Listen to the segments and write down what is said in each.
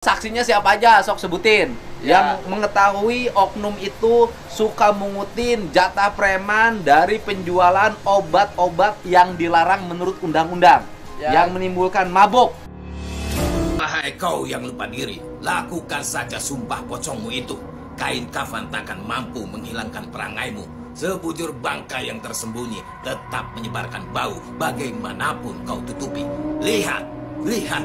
Saksinya siapa aja, sok sebutin. Ya. Yang mengetahui oknum itu suka mengutin jatah preman dari penjualan obat-obat yang dilarang menurut undang-undang, yang menimbulkan mabuk. Wahai kau yang lupa diri, lakukan saja sumpah pocongmu itu. Kain kafan takkan mampu menghilangkan perangaimu. Sebujur bangkai yang tersembunyi tetap menyebarkan bau bagaimanapun kau tutupi. Lihat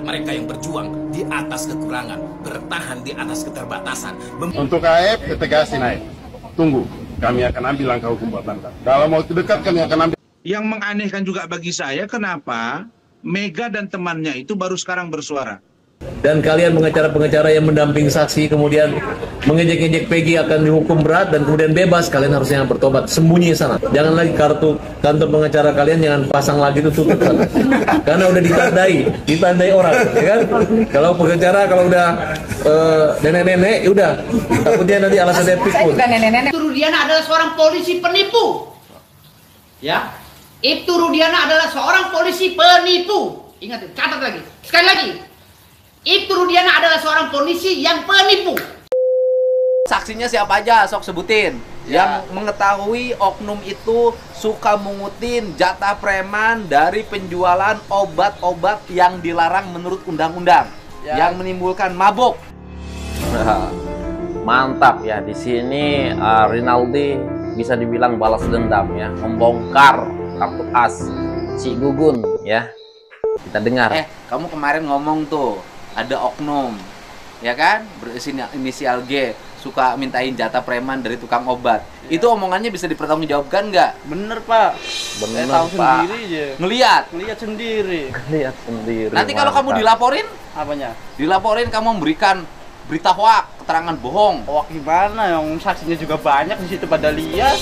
mereka yang berjuang di atas kekurangan, bertahan di atas keterbatasan. Untuk AF, tegasin AF. Tunggu, kami akan ambil langkah hukum buat Anda. Dalam waktu dekat kami akan ambil. Yang menganehkan juga bagi saya, kenapa Mega dan temannya itu baru sekarang bersuara. Dan kalian pengacara-pengacara yang mendamping saksi kemudian mengejek-ejek Peggy akan dihukum berat dan kemudian bebas, kalian harusnya bertobat, sembunyi sana. Jangan lagi kartu kantor pengacara kalian jangan pasang lagi, itu tutup sana. Karena udah ditandai orang, ya kan? Kalau pengacara kalau udah nenek-nenek, ya udah takutnya nanti alasan etik pun. Ibtu Rudiana adalah seorang polisi penipu. Ya, Ibtu Rudiana adalah seorang polisi penipu. Ingat, catat lagi. Sekali lagi. Ibtu Rudiana adalah seorang polisi yang penipu. Saksinya siapa aja, sok sebutin. Yang mengetahui oknum itu suka mengutin jatah preman dari penjualan obat-obat yang dilarang menurut undang-undang, yang menimbulkan mabuk. Mantap ya, di sini Rinaldi bisa dibilang balas dendam ya, membongkar kartu as si Gugun ya. Kita dengar. Kamu kemarin ngomong tuh ada oknum, ya kan, berinisial G, suka mintain jatah preman dari tukang obat. Itu omongannya bisa dipertanggungjawabkan nggak? Bener Pak. Bener, saya tahu Pak. sendiri aja. Ngeliat sendiri. Lihat sendiri. Nanti kalau mantap. kamu dilaporin, Apanya? dilaporin kamu memberikan berita hoak, keterangan bohong. Wah gimana? Yang saksinya juga banyak di situ pada lihat.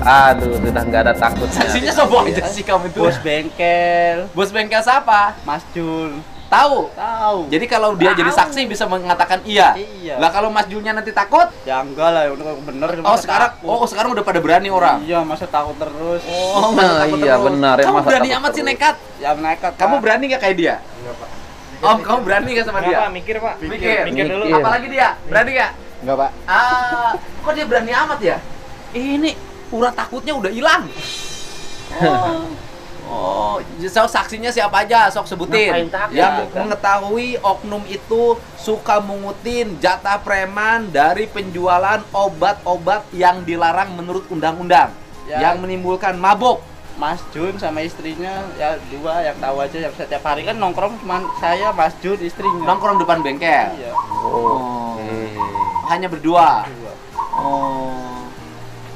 Aduh, sudah nggak ada takutnya. Saksinya sobo aja sih kamu itu. Bos bengkel, Bos bengkel siapa? Mas Jul. Tahu. Tahu. Jadi kalau dia jadi saksi bisa mengatakan iya. Iya. Lah kalau Mas Julnya nanti takut? Ya enggak lah, udah bener. Sekarang udah pada berani orang. Iya, masa takut terus. Nah, iya benar ya. Kamu masa berani takut amat sih terus. nekat. Ya nekat. Kamu Pak. berani nggak kayak dia? Enggak, Pak. Om, kamu berani nggak sama dia? Mikir, Pak. Mikir dulu. Apalagi dia? Berani nggak? Enggak, Pak. Kok dia berani amat ya? Ini urat takutnya udah hilang. Saksinya siapa aja, sok sebutin. Ngapain takut, Yang kan? mengetahui oknum itu suka mengutin jatah preman dari penjualan obat-obat yang dilarang menurut undang-undang, yang menimbulkan mabuk. Mas Jun sama istrinya ya dua yang tahu aja, yang setiap hari kan nongkrong cuma saya, Mas Jun, istrinya. Nongkrong depan bengkel. Iya. Hanya berdua. Dua.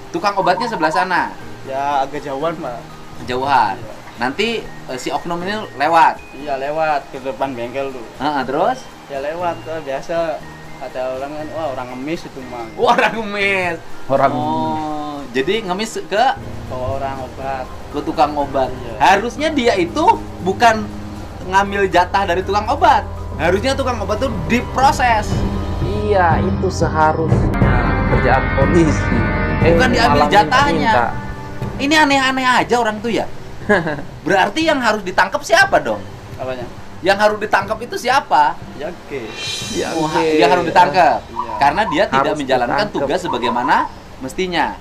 Tukang obatnya sebelah sana, Ya agak jauhan, Pak. kejauhan. Nanti si oknum ini lewat. Iya, lewat ke depan bengkel tuh. Terus? Ya lewat tuh, biasa ada orang kan, wah orang ngemis itu mah. Orang ngemis. Orang Jadi ngemis ke Bawa orang obat. tukang obat. Iya. Harusnya dia itu bukan ngambil jatah dari tukang obat. Harusnya tukang obat tuh diproses. iya, itu seharusnya kerjaan polisi. Bukan diambil malah jatahnya. minta-minta. Ini aneh-aneh aja orang tuh ya. Berarti yang harus ditangkap siapa dong? Apanya? Yang harus ditangkap itu siapa? Ya oke. Yang harus ditangkap. Iya. Karena dia tidak Harus menjalankan ditangkap. tugas sebagaimana mestinya.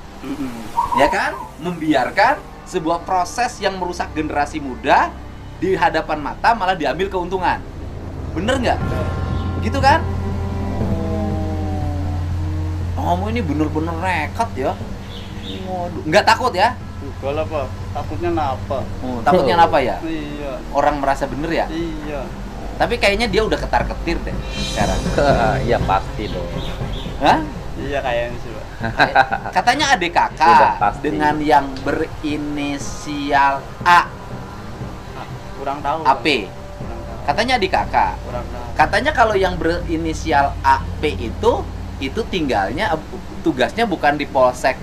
Ya kan? Membiarkan sebuah proses yang merusak generasi muda di hadapan mata malah diambil keuntungan. Bener nggak? Gitu kan? Kamu ini bener-bener nekat ya. Waduh, nggak takut ya? Enggak lah, Pak. Takutnya napa? Takutnya apa ya? Iya. Orang merasa bener ya? Iya. Tapi kayaknya dia udah ketar-ketir deh sekarang. Iya pasti dong. Hah? Iya kayaknya sih, Pak. Katanya adik Sudah kakak pasti. dengan yang berinisial A, Kurang tahu. Pak. AP. Kurang tahu. Katanya adik kakak. Kurang tahu. Katanya kalau yang berinisial AP itu tinggalnya tugasnya bukan di Polsek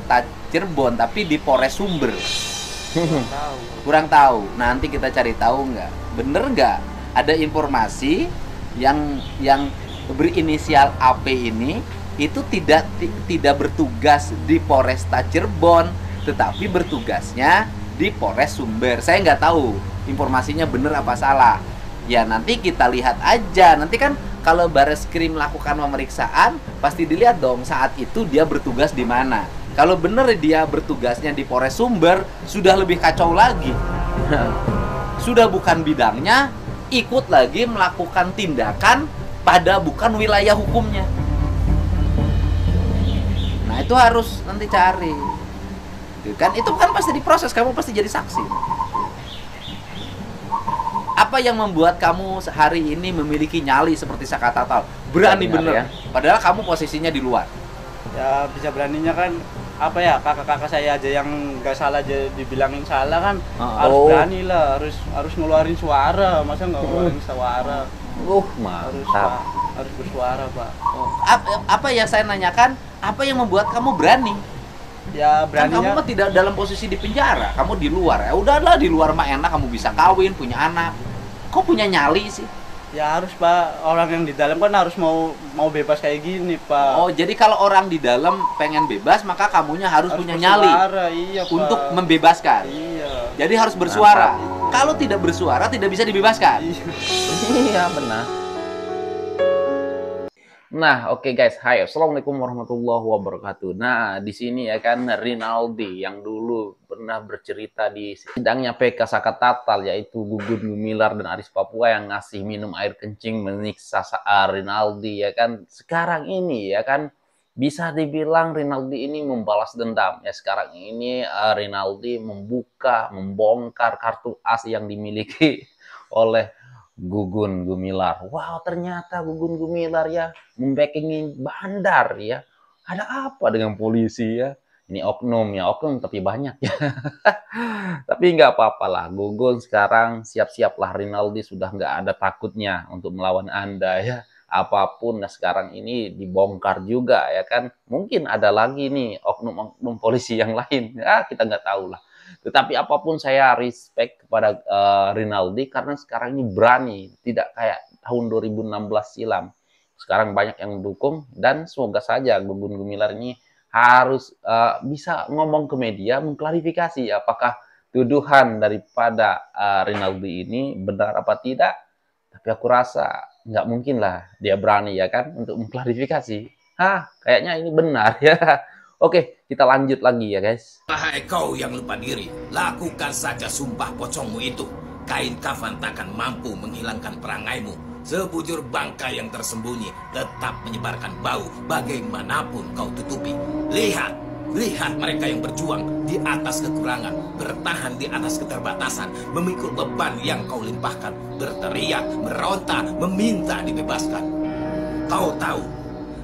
Cirebon tapi di Polres Sumber. Kurang tahu. Kurang tahu. Nanti kita cari tahu nggak? Bener nggak? Ada informasi yang berinisial AP ini itu tidak bertugas di Polresta Cirebon, tetapi bertugasnya di Polres Sumber. Saya nggak tahu informasinya benar apa salah. Ya nanti kita lihat aja. Nanti kan kalau Bareskrim melakukan pemeriksaan, pasti dilihat dong saat itu dia bertugas di mana. Kalau bener dia bertugasnya di Polres Sumber, sudah lebih kacau lagi. Sudah bukan bidangnya, ikut lagi melakukan tindakan pada bukan wilayah hukumnya. Nah itu harus nanti cari. Kan itu kan pasti diproses, kamu pasti jadi saksi. Apa yang membuat kamu hari ini memiliki nyali seperti Saka Tatal? Berani bener. Ya? Padahal kamu posisinya di luar. Ya bisa beraninya kan apa ya, kakak-kakak saya aja yang nggak salah aja dibilangin salah kan. Harus berani lah, harus ngeluarin suara. Masa nggak ngeluarin suara? Mantap. Harus bersuara, Pak. Apa yang saya nanyakan, apa yang membuat kamu berani? Ya beraninya. Kan kamu mah tidak dalam posisi di penjara, kamu di luar. Ya udahlah, di luar mah enak, kamu bisa kawin, punya anak. Kok punya nyali sih? Ya harus, Pak. Orang yang di dalam kan harus mau bebas kayak gini, Pak. Oh, jadi kalau orang di dalam pengen bebas, maka kamunya harus punya nyali. Iya, Pak. Untuk membebaskan. Iya. Jadi harus bersuara. Kalau tidak bersuara tidak bisa dibebaskan. Iya, benar. Nah, oke guys, hai, assalamualaikum warahmatullahi wabarakatuh. Nah, di sini ya kan Rinaldi yang dulu pernah bercerita di sidangnya PK Saka Tatal, yaitu Gugun Gumilar dan Aris Papua yang ngasih minum air kencing menyiksa Rinaldi ya kan. Sekarang ini ya kan bisa dibilang Rinaldi ini membalas dendam ya. Sekarang ini Rinaldi membongkar kartu as yang dimiliki oleh Gugun Gumilar. Wow, ternyata Gugun Gumilar ya membackingi bandar ya. Ada apa dengan polisi ya? Ini oknum ya, oknum tapi banyak ya. Tapi nggak apa-apa lah. Gugun sekarang siap-siaplah, Rinaldi sudah nggak ada takutnya untuk melawan Anda ya. Apapun, nah sekarang ini dibongkar juga ya kan. Mungkin ada lagi nih oknum-oknum polisi yang lain. Ya kita nggak tahu lah. Tetapi apapun saya respect kepada Rinaldi karena sekarang ini berani, tidak kayak tahun 2016 silam. Sekarang banyak yang mendukung dan semoga saja Gugun Gumilar ini harus bisa ngomong ke media mengklarifikasi apakah tuduhan daripada Rinaldi ini benar apa tidak. Tapi aku rasa nggak mungkin lah dia berani ya kan untuk mengklarifikasi. Kayaknya ini benar ya. Oke, kita lanjut lagi ya guys. Wahai kau yang lupa diri, lakukan saja sumpah pocongmu itu. Kain kafan takkan mampu menghilangkan perangaimu. Sebujur bangkai yang tersembunyi tetap menyebarkan bau bagaimanapun kau tutupi. Lihat mereka yang berjuang di atas kekurangan, bertahan di atas keterbatasan, memikul beban yang kau limpahkan, berteriak, meronta, meminta dibebaskan. Kau tahu,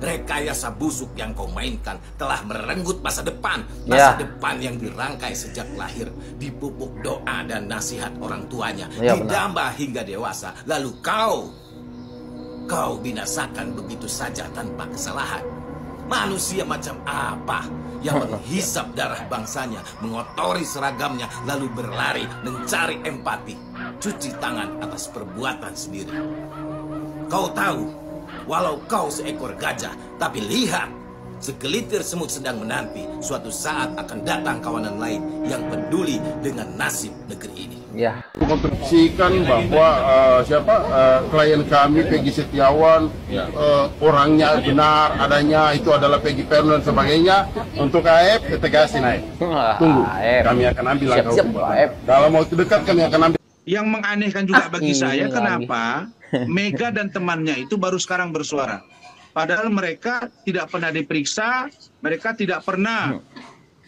rekayasa busuk yang kau mainkan telah merenggut masa depan depan yang dirangkai sejak lahir, dipupuk doa dan nasihat orang tuanya, didamba hingga dewasa. Lalu kau binasakan begitu saja tanpa kesalahan. Manusia macam apa yang menghisap darah bangsanya, mengotori seragamnya, lalu berlari mencari empati, cuci tangan atas perbuatan sendiri? Kau tahu, walau kau seekor gajah, tapi lihat, segelitir semut sedang menanti. Suatu saat akan datang kawanan lain yang peduli dengan nasib negeri ini. Ya. Konstruksikan bahwa klien kami Peggy Setiawan orangnya benar adanya itu adalah Peggy Perno dan sebagainya. Untuk AF tegasin AF. Tunggu, kami akan ambil langkah hukum. Dalam waktu dekat kami akan ambil. Yang menganehkan juga bagi saya, kenapa Mega dan temannya itu baru sekarang bersuara. Padahal mereka tidak pernah diperiksa, mereka tidak pernah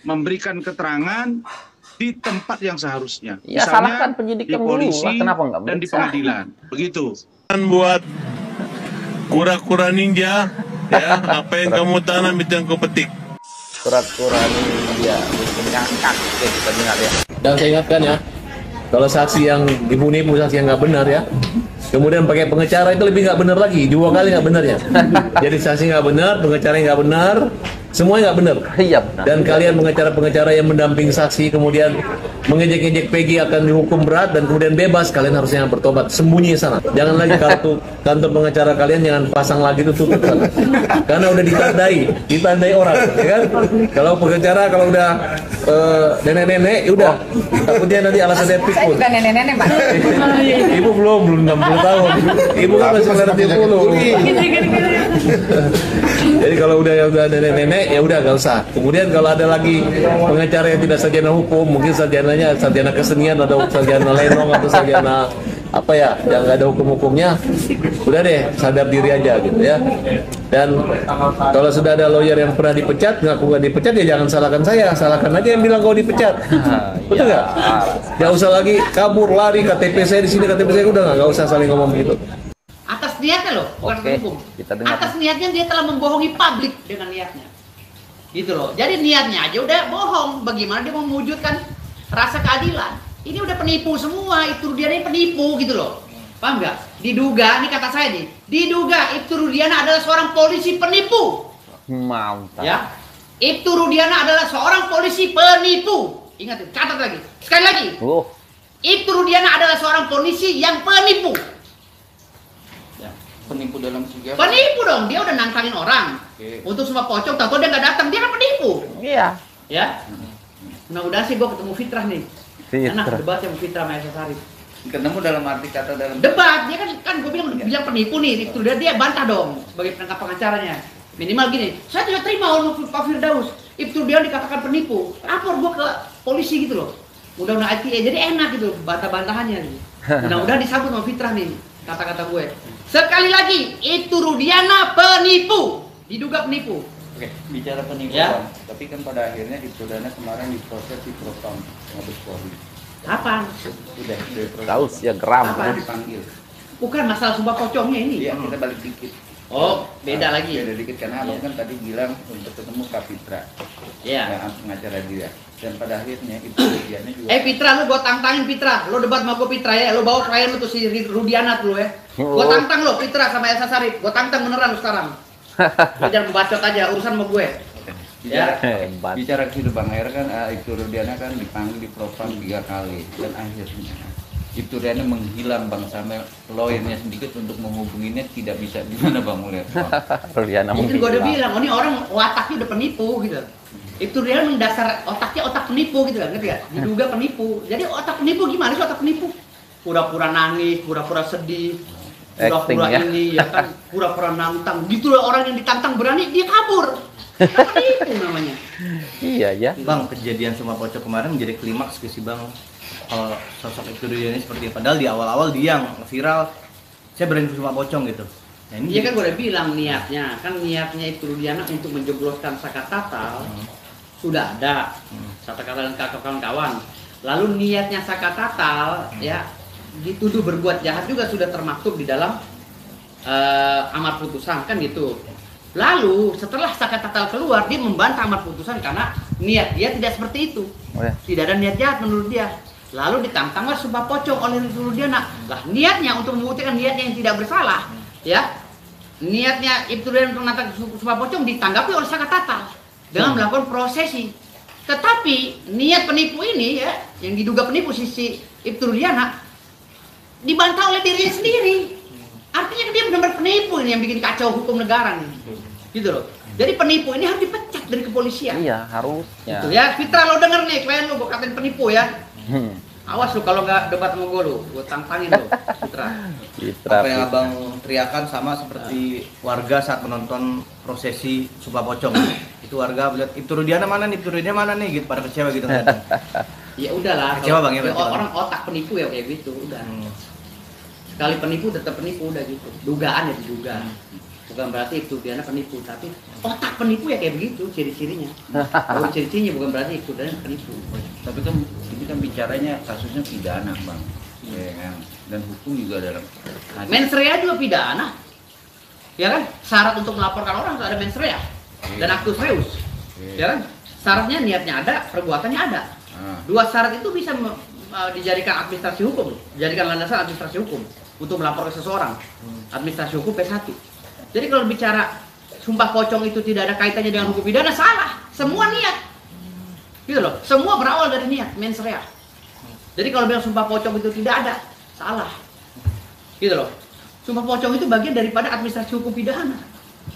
memberikan keterangan di tempat yang seharusnya. Ya, misalnya salahkan penyidik di polisi kenapa nggak dan di pengadilan. Begitu. Buat kura-kura ninja, ya, apa yang kamu tanam itu yang kau petik. Kura-kura ninja, ngakak, kita dengar ya. Dan saya ingatkan ya, kalau saksi yang dibunuh saksi yang nggak benar ya, kemudian pakai pengacara itu lebih nggak benar lagi, 2 kali nggak benar ya. Jadi saksi nggak benar, pengacara nggak benar, Semuanya nggak benar. Iya benar. Dan kalian pengacara-pengacara yang mendamping saksi kemudian mengejek-ejek Peggy akan dihukum berat dan kemudian bebas, kalian harusnya bertobat. Sembunyi sana. Jangan lagi kartu kantor pengacara kalian jangan pasang lagi itu tutup sana. Karena udah ditandai orang, ya kan? Kalau pengacara kalau udah nenek-nenek, ya udah. Takutnya nanti alasan etik pun. Bukan nenek-nenek, Pak. Ibu belum 60 tahun. Ibu kan masih 70. Jadi kalau udah nenek-nenek ya udah gak usah. Kemudian kalau ada lagi pengacara yang tidak sarjana hukum, mungkin sarjananya sarjana kesenian atau sarjana lenong atau sarjana apa ya yang nggak ada hukum-hukumnya, udah deh sadar diri aja gitu ya. Dan kalau sudah ada lawyer yang pernah dipecat, ngaku nggak dipecat ya jangan salahkan saya, salahkan aja yang bilang kau dipecat. Betul nggak? Nggak usah lagi kabur lari KTP saya di sini, KTP saya udah nggak usah saling ngomong gitu. Atas niatnya loh, bukan hukum. Atas niatnya dia telah membohongi publik dengan niatnya. Gitu loh. Jadi niatnya aja udah bohong. Bagaimana dia mau mewujudkan rasa keadilan? Ini udah penipu semua, Ibtu Rudiana penipu gitu loh. Paham nggak? Diduga, ini kata saya nih, diduga Ibtu Rudiana adalah seorang polisi penipu. Mantap. Ya, Ibtu Rudiana adalah seorang polisi penipu. Ingat, catat lagi. Sekali lagi. Ibtu Rudiana adalah seorang polisi yang penipu. Ya, penipu dalam segi apa? Penipu dong, dia udah nantangin orang. Untuk semua pocong, tahu dia nggak datang, dia kan penipu. Iya. Ya. Mudah-mudahan sih gua ketemu Fitrah nih. Enak debat yang Fitrah sama Elsa Sharif. Ketemu dalam arti kata dalam debat, dia kan gue bilang penipu nih, itu dia bantah dong sebagai pengacaranya. Minimal gini, saya tidak terima oleh Pak Firdaus, Ibtu dia dikatakan penipu, lapor gue ke polisi gitu loh. Mudah-mudahan ITE, jadi enak gitu bantah-bantahannya. Mudah-mudahan disambut sama Fitrah nih kata-kata gue. Sekali lagi, Ibtu Rudiana penipu, diduga penipu. Oke, bicara penipuan, ya? Tapi kan pada akhirnya Ibtu Rudiana kemarin diproses di Propam Mabes Polri. Kapan? Udah tahu ya geram kan dipanggil. Bukan masalah sumpah pocongnya ini. Iya, kita balik dikit. Oh, beda lagi. Beda dikit karena abang kan tadi bilang untuk ketemu Kak Fitra. Iya. Pengacara dia. Dan pada akhirnya Ibtu Rudiana juga. Fitra, lu gua tantangin Fitra. Lu debat sama gua Fitra ya. Lu bawa klien lu tuh si Rudiana tuh ya. Gua tantang lo Fitra sama Elsa Sharif. Gua tantang beneran lu sekarang. Jangan membacot aja urusan sama gue. Bicara gitu Bang Air kan Ibtu Rudiana kan dipanggil di Propam 3 kali dan akhirnya Ibtu Rudiana menghilang Bang sampai lawyernya sedikit untuk menghubunginya tidak bisa. Gimana Bang melihat? Rudiana mungkin gue udah bilang, oh ini orang otaknya udah penipu gitu. Ibtu Rudiana mendasar otaknya otak penipu gitu kan, ngerti gak? Diduga penipu. Jadi otak penipu gimana sih otak penipu? Pura-pura nangis, pura-pura sedih, pura-pura ini ya kan, pura-pura nantang. Gitu loh orang yang ditantang berani dia kabur. Itu namanya. Iya ya. Bang, kejadian Sumpah Pocong kemarin menjadi klimaks ke si Bang. Kalau sosok Ibtu Rudiana seperti apa? Padahal di awal-awal dia yang viral, saya berani Sumpah Pocong gitu. Nah, ini kan gue udah bilang niatnya, kan niatnya Ibtu Rudiana untuk menjebloskan Saka Tatal sudah ada, Saka Tatal dan kawan-kawan. Lalu niatnya Saka Tatal ya dituduh berbuat jahat juga sudah termaktub di dalam amar putusan kan gitu. Lalu setelah Saka Tatal keluar, dia membantah amar putusan karena niat dia tidak seperti itu. Tidak ada niat jahat menurut dia. Lalu ditantanglah Sumpah Pocong oleh Ibtu Rudiana. Lah niatnya untuk membuktikan niatnya yang tidak bersalah, ya. Niatnya Ibtu Rudiana untuk menantang Sumpah Pocong ditanggapi oleh Saka Tatal dengan melakukan prosesi. Tetapi niat penipu ini ya, yang diduga penipu si Ibtu Rudiana dibantah oleh dirinya sendiri. Artinya dia benar-benar penipu ini yang bikin kacau hukum negara nih. Gitu loh. Jadi penipu ini harus dipecat dari kepolisian. Iya, harusnya. Gitu ya. Fitra lo denger nih, klien lo gua katain penipu ya. Awas lu kalau nggak debat sama gua tantangin lo, Fitra. Apa yang Abang teriakan sama seperti warga saat menonton prosesi Sumpah Pocong. Itu warga lihat Ibtu Rudiana mana nih, Ibtu Rudiana mana nih gitu, pada kecewa gitu kan. Ya udahlah. Kecewa Bang ya. Orang otak penipu ya kayak gitu, udah. Sekali penipu tetap penipu udah gitu. Dugaan ya diduga. Bukan berarti Ibtu Rudiana penipu, tapi otak penipu ya kayak begitu ciri-cirinya. Kalau ciri-cirinya bukan berarti Ibtu Rudiana penipu. Tapi kan ini kan bicaranya kasusnya pidana Bang. Ya kan? Dan hukum juga dalam mens rea juga pidana. Ya kan? Syarat untuk melaporkan orang itu ada mens rea dan actus reus. Ya kan? Syaratnya niatnya ada, perbuatannya ada. Dua syarat itu bisa dijadikan administrasi hukum, dijadikan landasan administrasi hukum untuk melaporkan seseorang. Administrasi hukum P1. Jadi kalau bicara sumpah pocong itu tidak ada kaitannya dengan hukum pidana, salah. Semua niat. Gitu loh. Semua berawal dari niat, mens rea. Jadi kalau bilang sumpah pocong itu tidak ada, salah. Gitu loh. Sumpah pocong itu bagian daripada administrasi hukum pidana.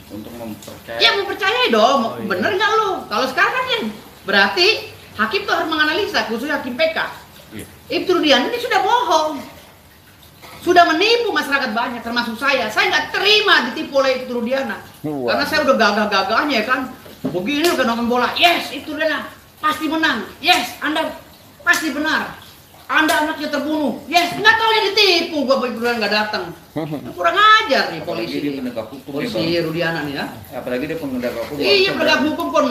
Untuk mempercayai. Ya mempercayai dong, bener nggak lo? Kalau sekarang kan ya, berarti hakim tuh harus menganalisa, khususnya hakim PK. Ibtu Rudiana ini sudah bohong, sudah menipu masyarakat banyak, termasuk saya. Saya nggak terima ditipu oleh Ibtu Rudiana, karena saya udah gagah-gagahnya ya kan. Begini udah nonton bola, yes Ibtu Rudiana pasti menang, yes Anda pasti benar. Anda anaknya terbunuh, yes, nggak tahu yang ditipu, gua beneran nggak datang. Kurang ajar nih polisi. Apalagi dia penegak hukum, polisi ya, Rudiana nih ya. Apalagi dia penegak hukum. Iya, penegak hukum kok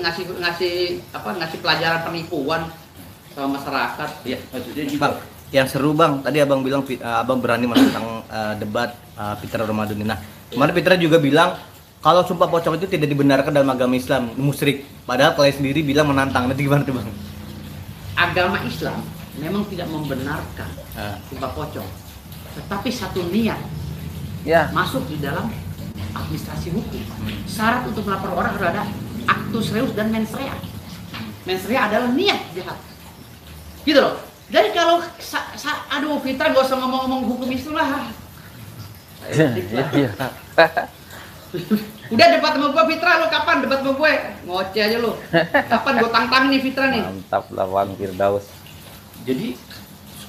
ngasih pelajaran penipuan sama masyarakat. Iya, maksudnya juga. Bang, yang seru bang, tadi abang bilang abang berani menentang debat Fitra Ramadan. Nah, kemarin Fitra juga bilang kalau sumpah pocong itu tidak dibenarkan dalam agama Islam, musyrik. Padahal kalian sendiri bilang menantang. Nanti gimana tuh bang? Agama Islam memang tidak membenarkan sumpah pocong, tetapi satu niat masuk di dalam administrasi hukum. Syarat untuk melapor orang harus ada actus reus dan mens rea. Mens rea adalah niat jahat, gitu loh. Jadi kalau aduh Fitra gak usah ngomong-ngomong hukum Islam lah. Udah debat sama gue Fitra, lo kapan debat sama gue? Ngoceh aja lo. Kapan gue tantang nih Fitra nih? Mantap lah Bang Firdaus. Jadi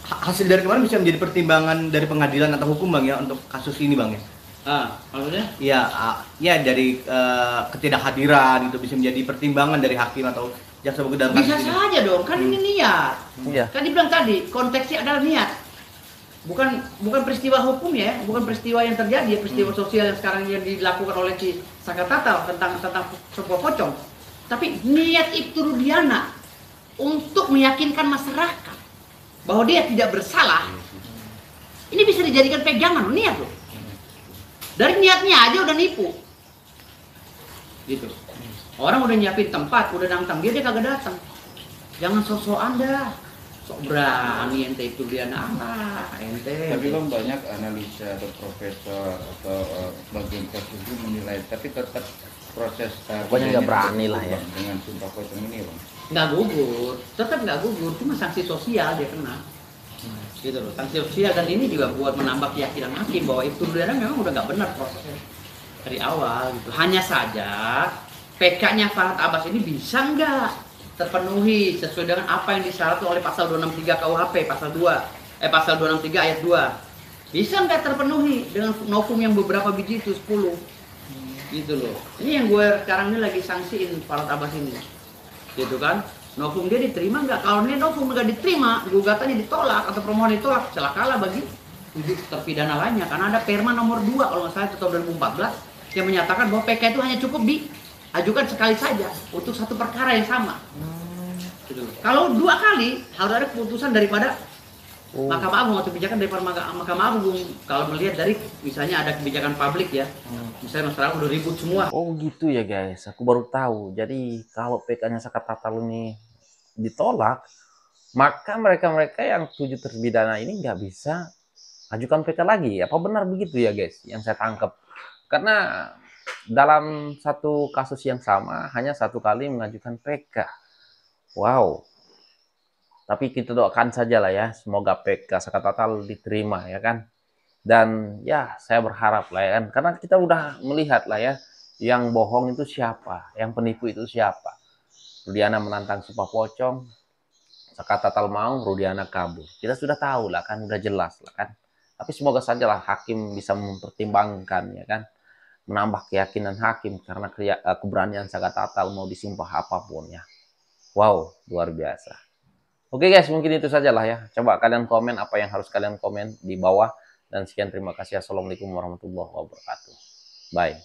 hasil dari kemarin bisa menjadi pertimbangan dari pengadilan atau hukum bang ya untuk kasus ini bang ya? Maksudnya? Iya, ya dari ketidakhadiran itu bisa menjadi pertimbangan dari hakim atau jaksa penuntut dalam bisa kasus ini. saja dong, kan ini niat. Iya. Kan dibilang tadi konteksnya adalah niat. Bukan peristiwa hukum ya, bukan peristiwa yang terjadi, peristiwa sosial yang sekarang yang dilakukan oleh si Saka Tatal tentang sumpah pocong. Tapi niat Ibtu Rudiana untuk meyakinkan masyarakat bahwa dia tidak bersalah, ini bisa dijadikan pegangan niat loh. Dari niatnya aja udah nipu, gitu. Orang udah nyiapin tempat, udah nantang dia kagak datang. Jangan sosok Anda. Sok berani ente itu dia ente. Tapi bang banyak analisa atau profesor atau bagian kasus itu menilai, tapi tetap proses pokoknya nggak berani lah ya dengan sumpah pocong ini bang. Nggak gugur, tetap nggak gugur, cuma sanksi sosial dia kena. Gitu loh, sanksi sosial. Dan ini juga buat menambah keyakinan hakim bahwa itu dia memang udah nggak benar prosesnya dari awal gitu. Hanya saja PK-nya Farhad Abbas ini bisa nggak terpenuhi sesuai dengan apa yang disyaratkan oleh pasal 263 KUHP pasal 263 ayat 2. Bisa nggak terpenuhi dengan novum yang beberapa biji itu 10. Gitu loh. Ini yang gue sekarang ini lagi sanksiin Farhad Abbas ini. Gitu kan? Novum dia diterima nggak? Kalau ini novum nggak diterima, gugatannya ditolak atau permohonan ditolak, celakalah bagi terpidana lainnya. Karena ada Perma nomor 2 kalau nggak salah tahun 2014 yang menyatakan bahwa PK itu hanya cukup diajukan sekali saja untuk satu perkara yang sama. Kalau 2 kali harus ada keputusan daripada Mahkamah Agung atau kebijakan daripada Mahkamah Agung. Kalau melihat dari misalnya ada kebijakan publik ya, misalnya masyarakat udah ribut semua. Oh gitu ya guys, aku baru tahu. Jadi kalau PK-nya Saka Tatal ini ditolak, maka mereka-mereka yang 7 terpidana ini nggak bisa ajukan PK lagi. Apa benar begitu ya guys? Yang saya tangkap. Karena dalam satu kasus yang sama hanya 1 kali mengajukan PK. Wow. Tapi kita doakan saja lah ya, semoga PK Saka Tatal diterima ya kan. Dan ya saya berharap lah ya kan, karena kita udah melihat lah ya, yang bohong itu siapa, yang penipu itu siapa. Rudiana menantang sumpah pocong, Saka Tatal mau, Rudiana kabur. Kita sudah tahu lah kan, udah jelas lah kan. Tapi semoga saja lah hakim bisa mempertimbangkan ya kan, menambah keyakinan hakim karena keberanian Saka Tatal mau disumpah apapun ya. Wow, luar biasa. Oke guys, mungkin itu saja lah ya. Coba kalian komen apa yang harus kalian komen di bawah. Dan sekian, terima kasih. Assalamualaikum warahmatullahi wabarakatuh. Bye.